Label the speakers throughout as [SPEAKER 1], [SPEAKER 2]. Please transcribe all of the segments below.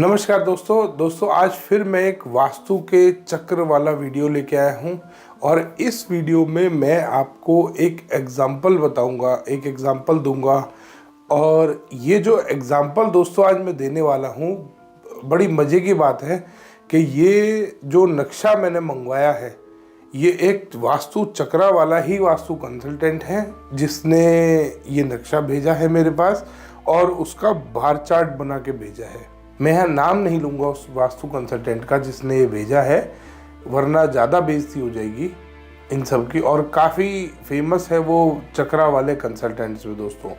[SPEAKER 1] नमस्कार दोस्तों आज फिर मैं एक वास्तु के चक्र वाला वीडियो लेके आया हूँ और इस वीडियो में मैं आपको एक एग्जाम्पल बताऊंगा, एक एग्जाम्पल दूंगा। और ये जो एग्जाम्पल दोस्तों आज मैं देने वाला हूँ, बड़ी मज़े की बात है कि ये जो नक्शा मैंने मंगवाया है ये एक वास्तु चक्रा वाला ही वास्तु कंसल्टेंट है जिसने ये नक्शा भेजा है मेरे पास और उसका बार चार्ट बना के भेजा है। मैं यहाँ नाम नहीं लूँगा उस वास्तु कंसल्टेंट का जिसने ये भेजा है, वरना ज़्यादा बेइज्जती हो जाएगी इन सब की। और काफ़ी फेमस है वो चक्रा वाले कंसल्टेंट्स में दोस्तों।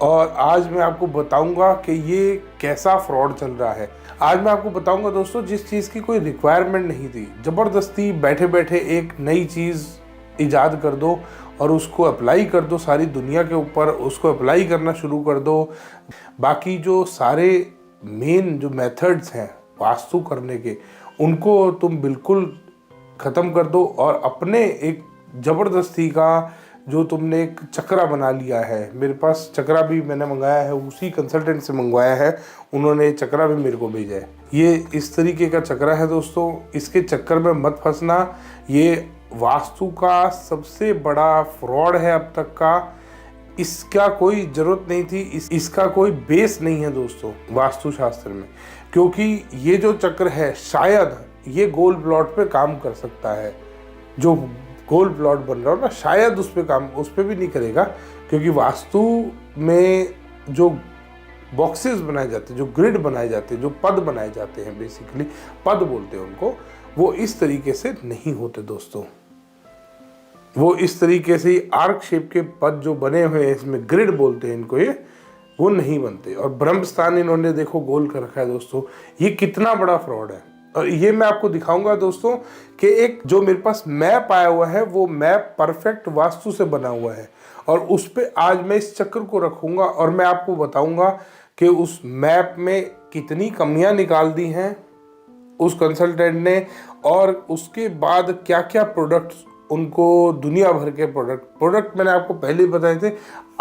[SPEAKER 1] और आज मैं आपको बताऊंगा कि ये कैसा फ्रॉड चल रहा है। आज मैं आपको बताऊंगा दोस्तों जिस चीज़ की कोई रिक्वायरमेंट नहीं थी, ज़बरदस्ती बैठे बैठे एक नई चीज़ ईजाद कर दो और उसको अप्लाई कर दो सारी दुनिया के ऊपर, उसको अप्लाई करना शुरू कर दो। बाकी जो सारे मेन जो मेथड्स हैं वास्तु करने के, उनको तुम बिल्कुल ख़त्म कर दो और अपने एक ज़बरदस्ती का जो तुमने एक चक्रा बना लिया है। मेरे पास चक्रा भी मैंने मंगाया है, उसी कंसल्टेंट से मंगवाया है, उन्होंने चक्रा भी मेरे को भेजा है। ये इस तरीके का चक्रा है दोस्तों, इसके चक्कर में मत फंसना। ये वास्तु का सबसे बड़ा फ्रॉड है अब तक का। इसका कोई ज़रूरत नहीं थी, इसका कोई बेस नहीं है दोस्तों वास्तु शास्त्र में, क्योंकि ये जो चक्र है शायद ये गोल प्लॉट पे काम कर सकता है। जो गोल प्लॉट बन रहा हो ना, शायद उस पर भी नहीं करेगा, क्योंकि वास्तु में जो बॉक्सेस बनाए जाते हैं, जो ग्रिड बनाए जाते हैं, जो पद बनाए जाते हैं, बेसिकली पद बोलते हैं उनको, वो इस तरीके से नहीं होते दोस्तों। वो इस तरीके से आर्क शेप के पद जो बने हुए हैं, इसमें ग्रिड बोलते हैं इनको, ये वो नहीं बनते। और ब्रह्म स्थान इन्होंने देखो गोल कर रखा है दोस्तों। ये कितना बड़ा फ्रॉड है। और ये मैं आपको दिखाऊंगा दोस्तों कि एक जो मेरे पास मैप आया हुआ है वो मैप परफेक्ट वास्तु से बना हुआ है और उस पर आज मैं इस चक्र को रखूंगा और मैं आपको बताऊंगा कि उस मैप में कितनी कमियां निकाल दी हैं उस कंसल्टेंट ने, और उसके बाद क्या क्या प्रोडक्ट्स उनको, दुनिया भर के प्रोडक्ट मैंने आपको पहले ही बताए थे।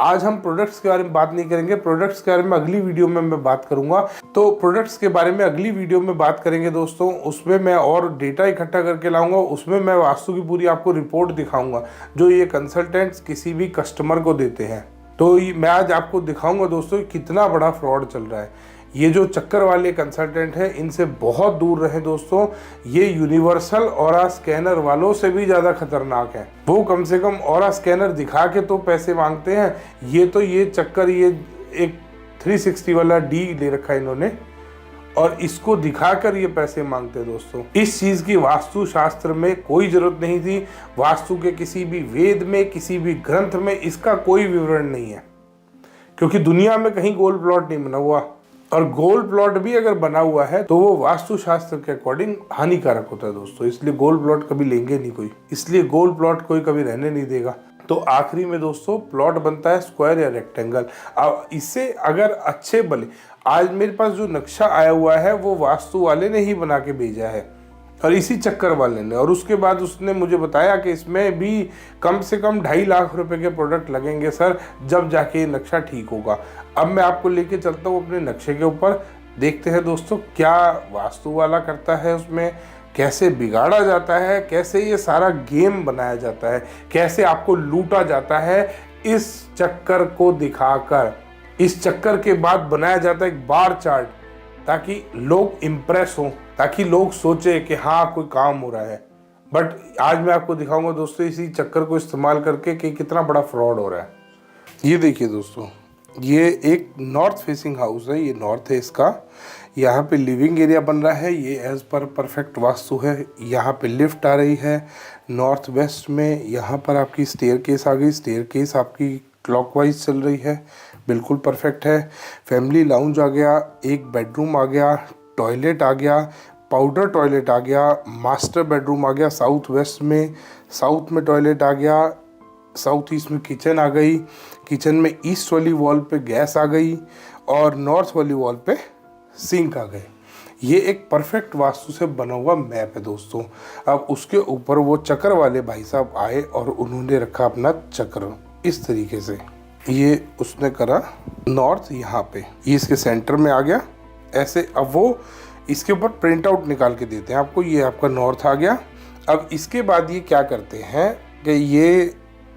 [SPEAKER 1] आज हम प्रोडक्ट्स के बारे में बात नहीं करेंगे, प्रोडक्ट्स के बारे में अगली वीडियो में मैं बात करूंगा। तो प्रोडक्ट्स के बारे में अगली वीडियो में बात करेंगे दोस्तों। उसमें मैं और डेटा इकट्ठा करके लाऊंगा, उसमें मैं वास्तु की पूरी आपको रिपोर्ट दिखाऊंगा जो ये कंसल्टेंट्स किसी भी कस्टमर को देते हैं। तो मैं आज आपको दिखाऊंगा दोस्तों कितना बड़ा फ्रॉड चल रहा है। ये जो चक्कर वाले कंसल्टेंट हैं इनसे बहुत दूर रहें दोस्तों। ये यूनिवर्सल ऑरा स्कैनर वालों से भी ज़्यादा खतरनाक है। वो कम से कम ऑरा स्कैनर दिखा के तो पैसे मांगते हैं, ये चक्कर, ये एक 360 वाला डी ले रखा है इन्होंने और इसको दिखाकर ये पैसे मांगते हैं दोस्तों। इस चीज़ की वास्तु शास्त्र में कोई ज़रूरत नहीं थी। वास्तु के किसी भी वेद में, किसी भी ग्रंथ में इसका कोई विवरण नहीं है, क्योंकि दुनिया में कहीं गोल प्लॉट नहीं बना हुआ। और गोल प्लॉट भी अगर बना हुआ है तो वो वास्तु शास्त्र के अकॉर्डिंग हानिकारक होता है दोस्तों। इसलिए गोल प्लॉट कभी लेंगे नहीं कोई, इसलिए गोल प्लॉट कोई कभी रहने नहीं देगा। तो आखिरी में दोस्तों प्लॉट बनता है स्क्वायर या रेक्टेंगल। अब इससे अगर अच्छे भले, आज मेरे पास जो नक्शा आया हुआ है वो वास्तु वाले ने ही बना के भेजा है और इसी चक्कर वाले ने, और उसके बाद उसने मुझे बताया कि इसमें भी कम से कम 2.5 लाख रुपए के प्रोडक्ट लगेंगे सर, जब जाके ये नक्शा ठीक होगा। अब मैं आपको लेके चलता हूँ अपने नक्शे के ऊपर, देखते हैं दोस्तों क्या वास्तु वाला करता है उसमें, कैसे बिगाड़ा जाता है, कैसे ये सारा गेम बनाया जाता है, कैसे आपको लूटा जाता है इस चक्कर को दिखाकर। इस चक्कर के बाद बनाया जाता है एक बार चार्ट, ताकि लोग इम्प्रेस हों, ताकि लोग सोचे कि हाँ कोई काम हो रहा है। बट आज मैं आपको दिखाऊंगा दोस्तों इसी चक्कर को इस्तेमाल करके कि कितना बड़ा फ्रॉड हो रहा है। ये देखिए दोस्तों, ये एक नॉर्थ फेसिंग हाउस है, ये नॉर्थ है इसका। यहाँ पे लिविंग एरिया बन रहा है, ये एज पर परफेक्ट वास्तु है। यहाँ पे लिफ्ट आ रही है नॉर्थ वेस्ट में। यहाँ पर आपकी स्टेयरकेस आ गई, स्टेयरकेस आपकी क्लॉकवाइज चल रही है, बिल्कुल परफेक्ट है। फैमिली लाउंज आ गया, एक बेडरूम आ गया, टॉयलेट आ गया, पाउडर टॉयलेट आ गया, मास्टर बेडरूम आ गया साउथ वेस्ट में, साउथ में टॉयलेट आ गया, साउथ ईस्ट में किचन आ गई, किचन में ईस्ट वाली वॉल पे गैस आ गई और नॉर्थ वाली वॉल पे सिंक आ गए। ये एक परफेक्ट वास्तु से बना हुआ मैप है दोस्तों। अब उसके ऊपर वो चक्र वाले भाई साहब आए और उन्होंने रखा अपना चक्र इस तरीके से। ये उसने करा नॉर्थ, यहाँ पे ये इसके सेंटर में आ गया ऐसे। अब वो इसके ऊपर प्रिंट आउट निकाल के देते हैं आपको। ये आपका नॉर्थ आ गया। अब इसके बाद ये क्या करते हैं कि ये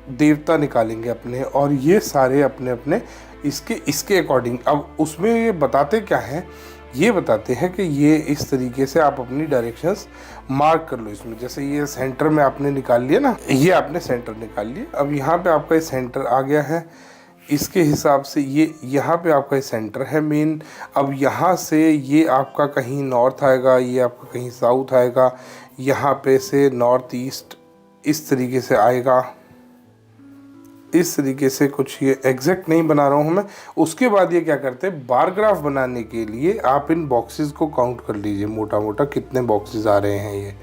[SPEAKER 1] देवता निकालेंगे अपने, और ये सारे अपने अपने इसके अकॉर्डिंग। अब उसमें ये बताते क्या हैं, ये बताते हैं कि ये इस तरीके से आप अपनी डायरेक्शंस मार्क कर लो इसमें। जैसे ये सेंटर में आपने निकाल लिया ना, ये आपने सेंटर निकाल लिया। अब यहाँ पे आपका ये सेंटर आ गया है, इसके हिसाब से ये यहाँ पे आपका सेंटर है मेन। अब यहाँ से ये आपका कहीं नॉर्थ आएगा, ये आपका कहीं साउथ आएगा, यहाँ पे से नॉर्थ ईस्ट इस तरीके से आएगा। इस तरीके से कुछ, ये एग्जैक्ट नहीं बना रहा हूँ मैं। उसके बाद ये क्या करते हैं, बार ग्राफ बनाने के लिए आप इन बॉक्सेस को काउंट कर लीजिए मोटा मोटा कितने बॉक्सेस आ रहे हैं। ये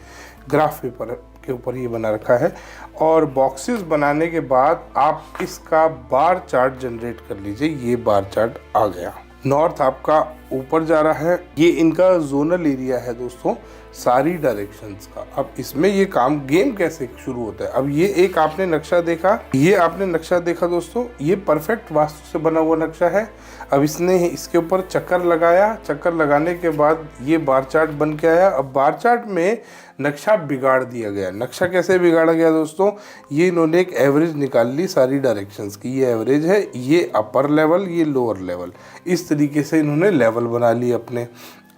[SPEAKER 1] ग्राफ पेपर के ऊपर ये बना रखा है। और बॉक्सेस बनाने के बाद आप इसका बार चार्ट जनरेट कर लीजिए। ये बार चार्ट आ गया। नॉर्थ आपका ऊपर जा रहा है, ये इनका जोनल एरिया है दोस्तों सारी डायरेक्शंस का। अब इसमें ये काम गेम कैसे शुरू होता है। अब ये एक आपने नक्शा देखा, ये आपने नक्शा देखा दोस्तों, ये परफेक्ट वास्तु से बना हुआ नक्शा है। अब इसने इसके ऊपर चक्कर लगाया, चक्कर लगाने के बाद ये बार चार्ट बन के आया। अब बार चार्ट में नक्शा बिगाड़ दिया गया। नक्शा कैसे बिगाड़ा गया दोस्तों, ये इन्होंने एक एवरेज निकाल ली सारी डायरेक्शंस की। ये एवरेज है, ये अपर लेवल, ये लोअर लेवल, इस तरीके से इन्होंने लेवल बना लिए अपने।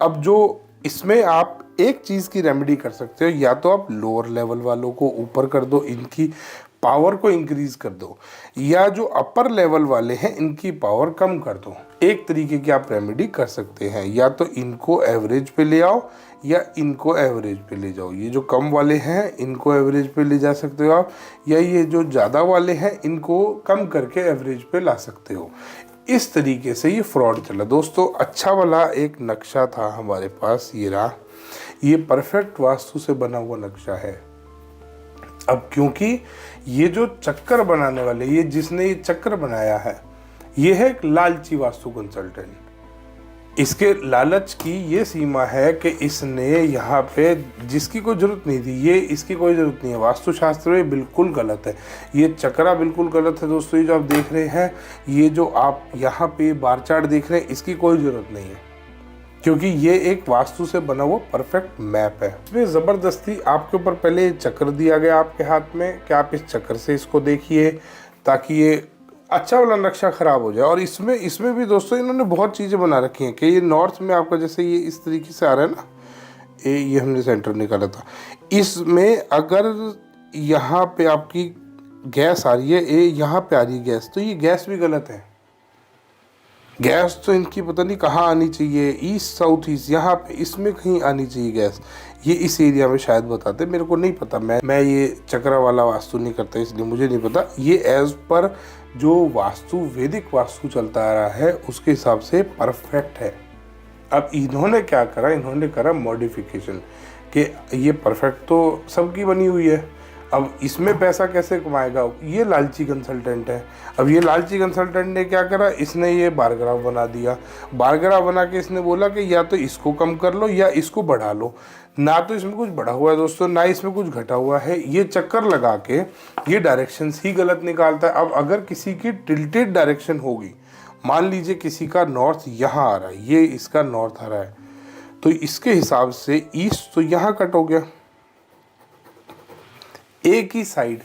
[SPEAKER 1] अब जो इसमें आप एक चीज़ की रेमेडी कर सकते हो, या तो आप लोअर लेवल वालों को ऊपर कर दो, इनकी पावर को इंक्रीज कर दो, या जो अपर लेवल वाले हैं इनकी पावर कम कर दो। एक तरीके की आप रेमेडी कर सकते हैं, या तो इनको एवरेज पे ले आओ या इनको एवरेज पे ले जाओ। ये जो कम वाले हैं इनको एवरेज पे ले जा सकते हो आप, या ये जो ज़्यादा वाले हैं इनको कम करके एवरेज पे ला सकते हो। इस तरीके से ये फ्रॉड चला दोस्तों। अच्छा वाला एक नक्शा था हमारे पास, ये रहा, ये परफेक्ट वास्तु से बना हुआ नक्शा है। अब क्योंकि ये जो चक्कर बनाने वाले, ये जिसने ये चक्कर बनाया है, ये है एक लालची वास्तु कंसल्टेंट। इसके लालच की ये सीमा है कि इसने यहाँ पे जिसकी कोई ज़रूरत नहीं थी, ये इसकी कोई ज़रूरत नहीं है। वास्तुशास्त्र में बिल्कुल गलत है, ये चक्रा बिल्कुल गलत है दोस्तों। ये जो आप देख रहे हैं, ये जो आप यहाँ पे बार चार्ट देख रहे हैं, इसकी कोई ज़रूरत नहीं है, क्योंकि ये एक वास्तु से बना हुआ परफेक्ट मैप है। इसमें ज़बरदस्ती आपके ऊपर पहले चक्र दिया गया आपके हाथ में कि आप इस चक्र से इसको देखिए ताकि ये अच्छा वाला नक्शा ख़राब हो जाए। और इसमें भी दोस्तों इन्होंने बहुत चीज़ें बना रखी हैं कि ये नॉर्थ में आपका जैसे ये इस तरीके से आ रहा है ना, ये हमने सेंटर निकाला था। इसमें अगर यहाँ पे आपकी गैस आ रही है, यहाँ पे आ रही है गैस, तो ये गैस भी गलत है। गैस तो इनकी पता नहीं कहाँ आनी चाहिए, ईस्ट साउथ ईस्ट, यहाँ पे इसमें कहीं आनी चाहिए गैस। ये इस एरिया में शायद बताते, मेरे को नहीं पता, मैं ये चक्रा वाला वास्तु नहीं करता इसलिए मुझे नहीं पता। ये एज पर जो वास्तु वैदिक वास्तु चलता आ रहा है उसके हिसाब से परफेक्ट है। अब इन्होंने क्या करा, इन्होंने करा मॉडिफिकेशन कि ये परफेक्ट तो सबकी बनी हुई है, अब इसमें पैसा कैसे कमाएगा। ये लालची कंसल्टेंट है। अब ये लालची कंसल्टेंट ने क्या करा, इसने ये बार ग्राफ बना दिया। बार ग्राफ बना के इसने बोला कि या तो इसको कम कर लो या इसको बढ़ा लो। ना तो इसमें कुछ बढ़ा हुआ है दोस्तों, ना इसमें कुछ घटा हुआ है। ये चक्कर लगा के ये डायरेक्शंस ही गलत निकालता है। अब अगर किसी की टिल्टेड डायरेक्शन होगी, मान लीजिए किसी का नॉर्थ यहाँ आ रहा है, ये इसका नॉर्थ आ रहा है, तो इसके हिसाब से ईस्ट तो यहाँ कट हो गया। एक ही साइड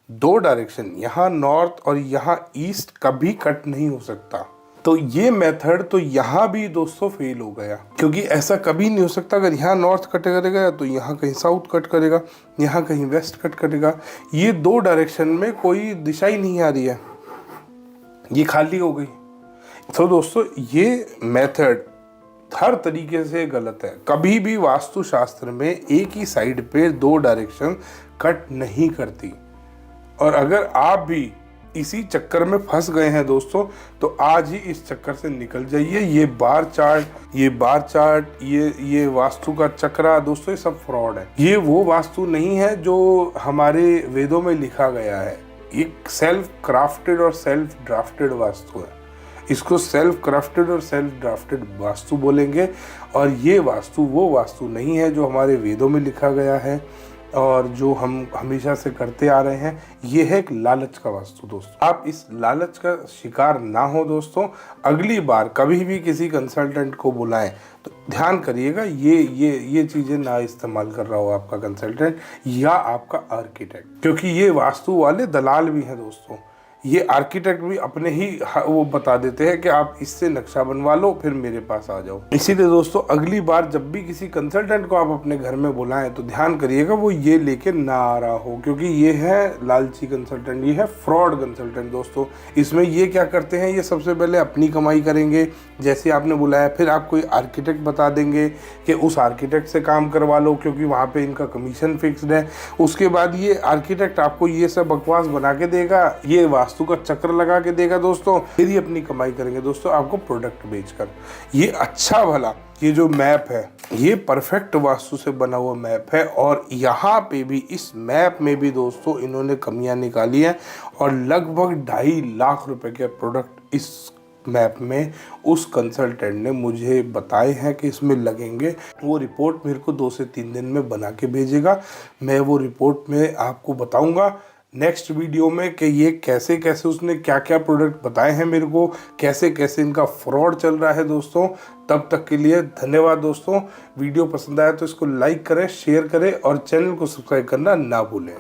[SPEAKER 1] दो डायरेक्शन, यहाँ नॉर्थ और यहाँ ईस्ट कभी कट नहीं हो सकता। तो ये मेथड तो यहाँ भी दोस्तों फेल हो गया, क्योंकि ऐसा कभी नहीं हो सकता। अगर यहाँ नॉर्थ कट करेगा तो यहाँ कहीं साउथ कट करेगा, यहाँ कहीं वेस्ट कट करेगा। ये दो डायरेक्शन में कोई दिशा ही नहीं आ रही है, ये खाली हो गई। तो दोस्तों ये मेथड हर तरीके से गलत है। कभी भी वास्तुशास्त्र में एक ही साइड पे दो डायरेक्शन कट नहीं करती। और अगर आप भी इसी चक्कर में फंस गए हैं दोस्तों, तो आज ही इस चक्कर से निकल जाइए। ये बार चार्ट, ये वास्तु का चक्रा दोस्तों, ये सब फ्रॉड है। ये वो वास्तु नहीं है जो हमारे वेदों में लिखा गया है। एक सेल्फ क्राफ्टेड और सेल्फ ड्राफ्टेड वास्तु है। इसको सेल्फ क्राफ्टेड और सेल्फ ड्राफ्टेड वास्तु बोलेंगे। और ये वास्तु वो वास्तु नहीं है जो हमारे वेदों में लिखा गया है। और जो हम हमेशा से करते आ रहे हैं, ये है एक लालच का वास्तु दोस्तों। आप इस लालच का शिकार ना हो दोस्तों। अगली बार कभी भी किसी कंसल्टेंट को बुलाएं तो ध्यान करिएगा ये चीज़ें ना इस्तेमाल कर रहा हो आपका कंसल्टेंट या आपका आर्किटेक्ट, क्योंकि ये वास्तु वाले दलाल भी हैं दोस्तों। ये आर्किटेक्ट भी अपने ही वो बता देते हैं कि आप इससे नक्शा बनवा लो फिर मेरे पास आ जाओ। इसीलिए दोस्तों अगली बार जब भी किसी कंसल्टेंट को आप अपने घर में बुलाएं तो ध्यान करिएगा वो ये लेके ना आ रहा हो, क्योंकि ये है लालची कंसल्टेंट, ये है फ्रॉड कंसल्टेंट दोस्तों। इसमें ये क्या करते हैं, ये सबसे पहले अपनी कमाई करेंगे, जैसे आपने बुलाया फिर आप कोई आर्किटेक्ट बता देंगे कि उस आर्किटेक्ट से काम करवा लो क्योंकि वहाँ पे इनका कमीशन फिक्स्ड है। उसके बाद ये आर्किटेक्ट आपको ये सब बकवास बना के देगा, ये वास्तु का चक्र लगा के देगा दोस्तों, फिर ही अपनी कमाई करेंगे दोस्तों आपको प्रोडक्ट बेचकर। ये अच्छा भला ये जो मैप है ये परफेक्ट वास्तु से बना हुआ मैप है, और यहाँ पे भी इस मैप में भी दोस्तों इन्होंने कमियां निकाली हैं, और लगभग 2.5 लाख रुपए के प्रोडक्ट इस मैप में उस कंसल्टेंट ने मुझे बताए हैं कि इसमें लगेंगे। वो रिपोर्ट मेरे को 2 से 3 दिन में बना के भेजेगा। मैं वो रिपोर्ट में आपको बताऊंगा नेक्स्ट वीडियो में कि ये कैसे कैसे उसने क्या क्या प्रोडक्ट बताए हैं मेरे को, कैसे कैसे इनका फ्रॉड चल रहा है दोस्तों। तब तक के लिए धन्यवाद दोस्तों। वीडियो पसंद आया तो इसको लाइक करें, शेयर करें और चैनल को सब्सक्राइब करना ना भूलें।